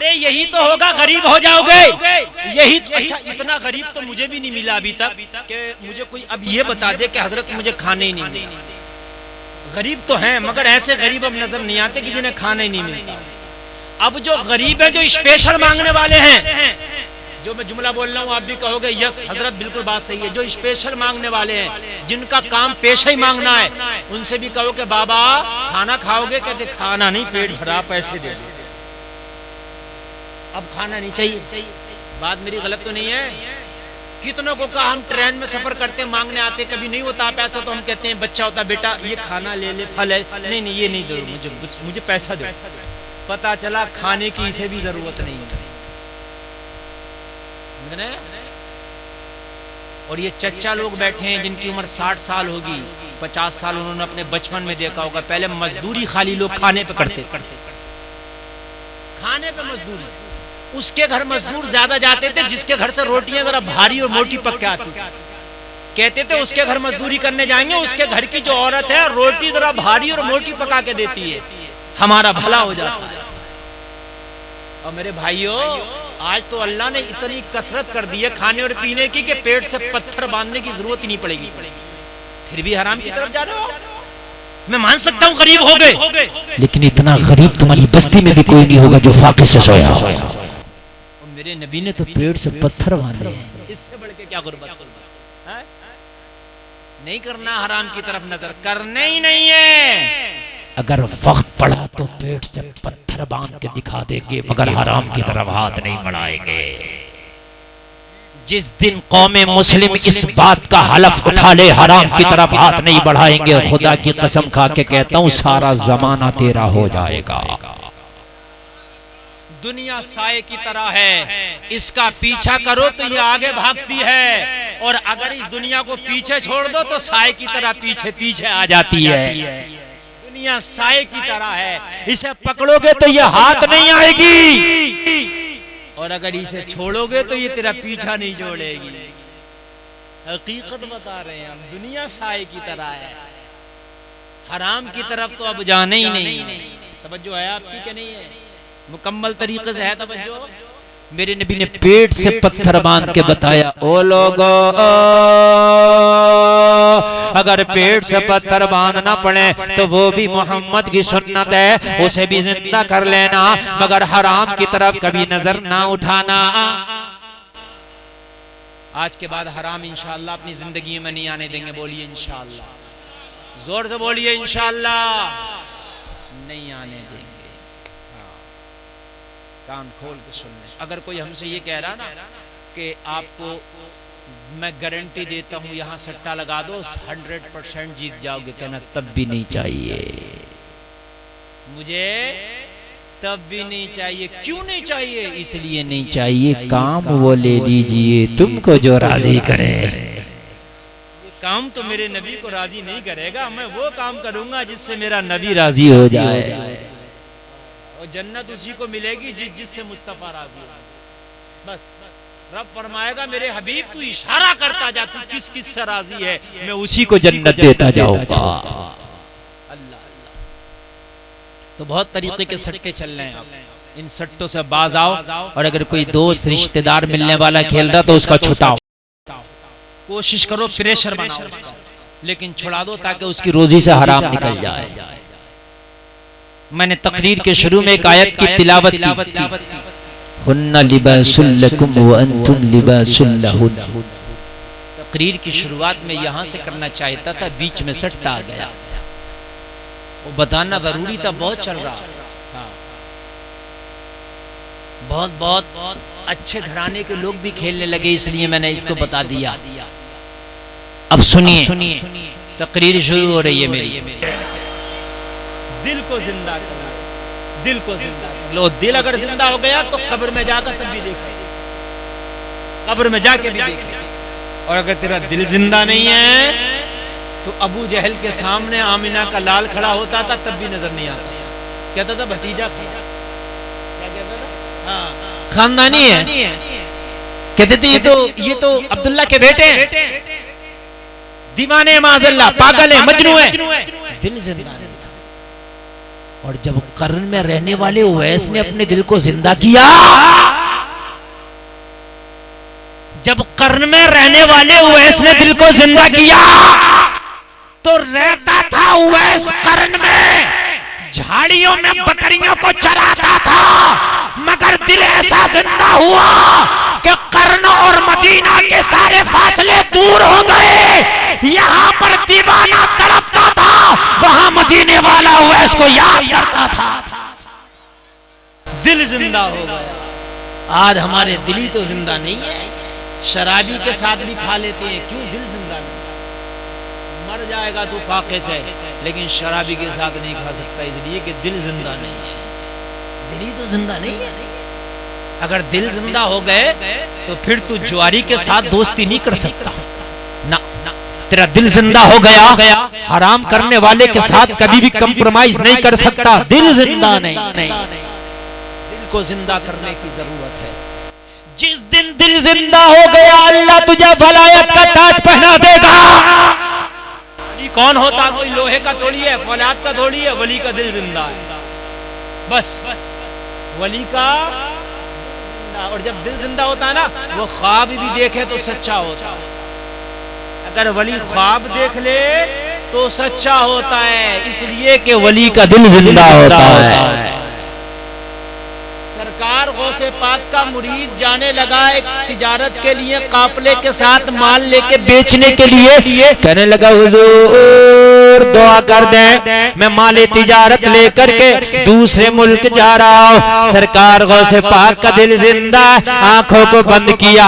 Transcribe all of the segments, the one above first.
अरे यही तो होगा, गरीब हो जाओगे। यही तो, अच्छा इतना गरीब तो मुझे भी नहीं मिला अभी तक कि मुझे कोई अब ये बता दे कि हजरत मुझे खाने ही नहीं मिला। गरीब तो हैं मगर ऐसे गरीब अब नजर नहीं आते कि जिन्हें खाना ही नहीं मिलता। अब जो गरीब है, जो स्पेशल मांगने वाले हैं, जो मैं जुमला बोल रहा हूँ आप भी कहोगे यस हजरत बिल्कुल बात सही है, जो स्पेशल मांगने वाले हैं, जिनका काम पेशा ही मांगना है, उनसे भी कहो कि बाबा खाना खाओगे? कहते खाना नहीं, पेट भरा, पैसे दे दो। अब खाना नहीं चाहिए। बात मेरी गलत तो नहीं है? कितनों को कहा हम ट्रेन में सफर करते मांगने आते, कभी नहीं होता पैसा तो हम कहते हैं बच्चा होता बेटा ये खाना ले ले, फल है, नहीं नहीं ये नहीं दो, मुझे पैसा दो। पता चला खाने की इसे भी जरूरत नहीं है। और ये चच्चा लोग बैठे हैं जिनकी उम्र 60 साल होगी, 50 साल, उन्होंने अपने बचपन में देखा होगा पहले मजदूरी खाली लोग खाने पे करते, खाने पे मजदूरी। उसके घर मजदूर ज्यादा जाते थे जिसके घर से रोटियां जरा भारी और मोटी पक के आती। कहते थे उसके घर मजदूरी करने जाएंगे, उसके घर की जो औरत है रोटी जरा भारी और मोटी पका के देती है, हमारा भला हो जाता है। और मेरे भाइयों आज तो अल्लाह ने इतनी कसरत कर दी है खाने और पीने की कि पेट से पत्थर बांधने की जरूरत ही नहीं पड़ेगी। फिर भी हराम की तरफ जा रहे हो। मैं मान सकता हूँ गरीब हो गए, लेकिन इतना गरीब तुम्हारी बस्ती में भी कोई नहीं होगा जो फाके से सोया हो। मेरे नबी ने तो पेट से पत्थर बांधे हैं, इससे बढ़ के क्या गुर्बत है? नहीं करना हराम की तरफ नजर, करने ही नहीं है। अगर वक्त पड़ा तो पेट से पत्थर बांध के दिखा देंगे मगर हराम की तरफ हाथ नहीं बढ़ाएंगे। जिस दिन कौमे मुस्लिम इस बात का हलफ उठा ले हराम की तरफ हाथ नहीं बढ़ाएंगे, खुदा की कसम खा के कहता हूँ सारा जमाना तेरा हो जाएगा। दुनिया साए की तरह है, इसका पीछा करो तो ये आगे भागती है, और अगर इस दुनिया को पीछे छोड़ दो तो साए की तरह पीछे पीछे आ जाती है। दुनिया साए की तरह है, इसे पकड़ोगे तो ये हाथ नहीं आएगी, और अगर इसे छोड़ोगे तो ये तेरा पीछा नहीं छोड़ेगी। हकीकत बता रहे हैं हम, दुनिया साए की तरह है, हराम की तरफ तो अब जाने ही नहीं। तवज्जो है आपकी कि नहीं है? मुकम्मल तरीके से है तवज्जो। मेरे नबी ने पेट से पत्थर बांध के बताया, ओ लोगो अगर पेट से पत्थर बांधना पड़े तो वो भी मोहम्मद की सुन्नत है, उसे भी जिंदा कर लेना, मगर हराम की तरफ कभी नजर ना उठाना। आज के बाद हराम इंशाअल्लाह अपनी जिंदगी में नहीं आने देंगे। बोलिए इंशाअल्लाह, जोर से बोलिए इंशाअल्लाह, नहीं आने देंगे। कान खोल के सुन ले। अगर कोई हमसे ये कह रहा ना कि आपको मैं गारंटी देता हूँ यहाँ सट्टा लगा दो 100% जीत जाओगे, कहना तब भी नहीं चाहिए, मुझे तब भी नहीं चाहिए। क्यों नहीं चाहिए? इसलिए नहीं चाहिए काम वो ले लीजिए तुमको जो राजी करे। काम तो मेरे नबी को राजी नहीं करेगा, मैं वो काम करूंगा जिससे मेरा नबी राजी हो जाए, और जन्नत उसी को मिलेगी जिससे मुस्तफा राजी हो। बस रब फरमाएगा मेरे हबीब तू इशारा करता जा, तू किस किस से राजी है, मैं उसी को जन्नत देता जाऊंगा। अल्लाह अल्लाह। तो बहुत तरीके के सट्टे चल रहे हैं, आप इन सट्टों से बाज आओ, और अगर कोई दोस्त रिश्तेदार मिलने वाला खेल रहा तो उसका छुटाओ, कोशिश करो प्रेशर बनाओ उसका, लेकिन छुड़ा दो ताकि उसकी रोजी से हराम निकल जाए। मैंने तकरीर के शुरू में एक आयत की तिलावत की, हुन्ना लिबासुल लकुम व अंतुम लिबासुल लहुन। तकरीर की शुरुआत में यहाँ से करना चाहता था, बीच में सट्टा आ गया, वो बताना जरूरी था, बहुत चल रहा। हाँ। बहुत बहुत अच्छे घराने के लोग भी खेलने लगे, इसलिए मैंने इसको बता दिया। अब सुनिए, तकरीर शुरू हो रही है मेरी। दिल को जिंदा करना, दिल को जिंदा लो। दिल अगर जिंदा हो गया तो कब्र में जाकर तब भी देखे, कब्र में जाके भी देखे। और अगर तेरा दिल जिंदा नहीं है तो अबू जहल के सामने आमिना का लाल खड़ा होता था तब भी नजर नहीं आता, कहता था भतीजा खड़ा, क्या कहता था? हाँ, खानदानी है। कहते थे ये तो अब्दुल्ला के बेटे हैं, दीवाने माज़ल्ला, पागल है, मजनू है। दिल जिंदा नहीं। और जब कर्न में रहने वाले उवैस ने अपने दिल को जिंदा किया, जब कर्न में रहने वाले उवैस ने दिल को जिंदा किया तो रहता था उवैस कर्न में, झाड़ियों में बकरियों को चराता था, मगर दिल ऐसा जिंदा हुआ कि कर्न और मदीना के सारे फासले दूर हो गए। यहाँ पर दीवाना तड़पता था, वहां मदीने वाला उवैस को याद करता था। दिल जिंदा हो गया। आज हमारे दिल ही तो जिंदा नहीं है। शराबी के साथ भी खा लेते हैं, क्यों? दिल जिंदा नहीं। मर जाएगा तो फाके से, लेकिन शराबी के साथ नहीं खा सकता, इसलिए कि दिल जिंदा नहीं है। दिल ही तो जिंदा नहीं है। अगर दिल जिंदा हो गए तो फिर तू जुआरी के साथ दोस्ती नहीं कर सकता ना, तेरा दिल जिंदा हो गया, हराम करने वाले के साथ कभी भी कंप्रोमाइज नहीं कर सकता। दिल जिंदा नहीं, दिल को जिंदा करने की जरूरत है। जिस दिन दिल जिंदा हो गया, अल्लाह तुझे फलायत का ताज पहना देगा। कौन होता? कोई लोहे का थोड़ी है, फौलाद का थोड़ी है, वली का दिल जिंदा है। बस वली का, और जब दिल जिंदा होता है ना, वो ख्वाब भी देखे तो सच्चा होता है। अगर वली ख्वाब देख ले तो सच्चा होता है, इसलिए कि वली का दिल जिंदा होता है। सरकार गौसे पाक का मुरीद जाने लगा एक तिजारत के लिए, काफले के साथ माल लेके बेचने के लिए, कहने लगा हुजूर दुआ कर दें, मैं माल तिजारत लेकर के दूसरे मुल्क जा रहा हूँ। सरकार गौसे पाक का दिल जिंदा, आंखों को बंद किया,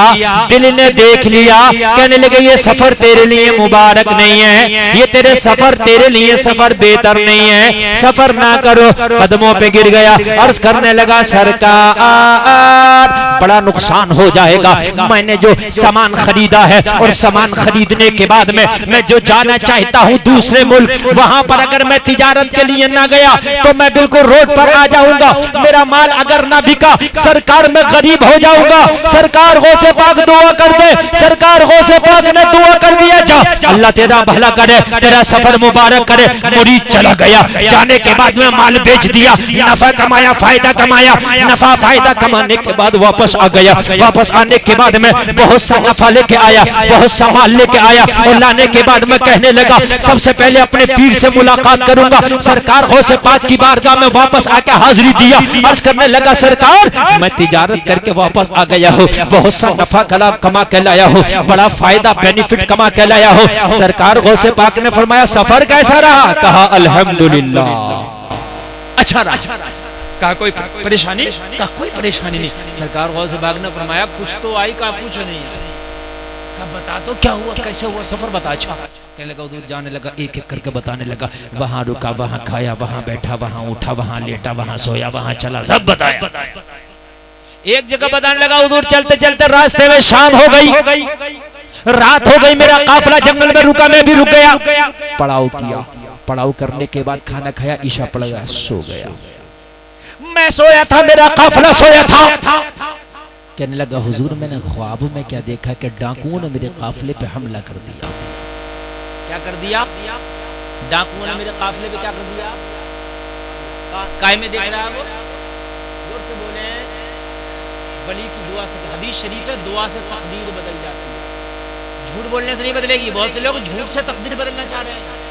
दिल ने देख लिया, कहने लगे ये सफर तेरे लिए मुबारक नहीं है, ये तेरे सफर तेरे लिए सफर बेहतर नहीं है, सफर ना करो। कदमों पे गिर गया, अर्ज करने लगा सरकार बड़ा नुकसान हो जाएगा, मैंने जो सामान खरीदा है और सामान खरीदने के बाद में मैं जो जाना चाहता हूँ दूसरे मुल्क, वहां पर अगर मैं तिजारत के लिए ना गया तो मैं बिल्कुल रोड पर आ जाऊंगा, मेरा माल अगर ना बिका सरकार मैं गरीब हो जाऊंगा। सरकार गौसे पाक दुआ कर दे। सरकार गौसे पाक ने दुआ कर दिया, जा अल्लाह तेरा भला करे, तेरा सफर मुबारक करे। मुरीद चला गया, जाने के बाद में माल बेच दिया, नफा कमाया, फायदा कमाया, नफा फायदा कमाने के बाद वापस आ गया। वापस आने के बाद में बहुत सा नफा लेके आया, बहुत सा माल लेके आया, और लाने के बाद में कहने लगा सबसे पहले अपने पीर से मुलाकात करूंगा। सरकार गौसे पाक की बारगाह में वापस आके हाजिरी दिया, अर्ज करने लगा सरकार मैं तिजारत करके वापस आ गया हूँ, बहुत सा नफा कमा के लाया हूँ, बड़ा फायदा बेनिफिट कमा के लाया हूँ। सरकार गौसे पाक ने फरमाया सफर कैसा रहा? कहा अल्हम्दुलिल्लाह, अच्छा रहा। कहा कोई परेशानी? कहा कोई परेशानी नहीं। सरकार गौसे पाक ने फरमाया कुछ तो आई, कहा कुछ नहीं। कहा बता तो क्या हुआ, कैसे हुआ सफर, बता। अच्छा कहने लगा, उधर जाने लगा, एक एक करके बताने लगा, वहां रुका, वहां खाया, वहां बैठा, वहां उठा, वहां लेटा, वहां सोया, वहां चला, सब बताया। एक जगह बताने लगा, उधर चलते चलते रास्ते में शाम हो गई, रात हो गई, मेरा काफिला जंगल में रुका, मैं भी रुक गया, पड़ाव किया, पड़ाव करने के बाद खाना खाया, ईशा पड़ गया, सो गया। मैं सोया था, मेरा काफिला सोया था। कहने लगा हुजूर मैंने ख्वाब में क्या देखा कि डाकुओं ने मेरे काफिले पे हमला कर दिया। क्या कर दिया? डाकुओं ने मेरे काफिले पे क्या कर दिया? काय में देख रहा है वो, जोर से बोले। वली की दुआ से, हदीस शरीफ है, दुआ से तकदीर बदल जाती है, झूठ बोलने से नहीं बदलेगी। बहुत से लोग झूठ से तकदीर बदलना चाह रहे हैं,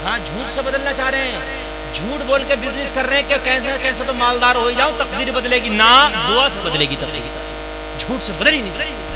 हाँ झूठ से बदलना चाह रहे हैं, झूठ बोल के बिजनेस कर रहे हैं कि कैसे कैसे तो मालदार हो जाऊं, तकदीर बदलेगी ना, दुआ से बदलेगी तकदीर, झूठ से बदल ही नहीं सकती।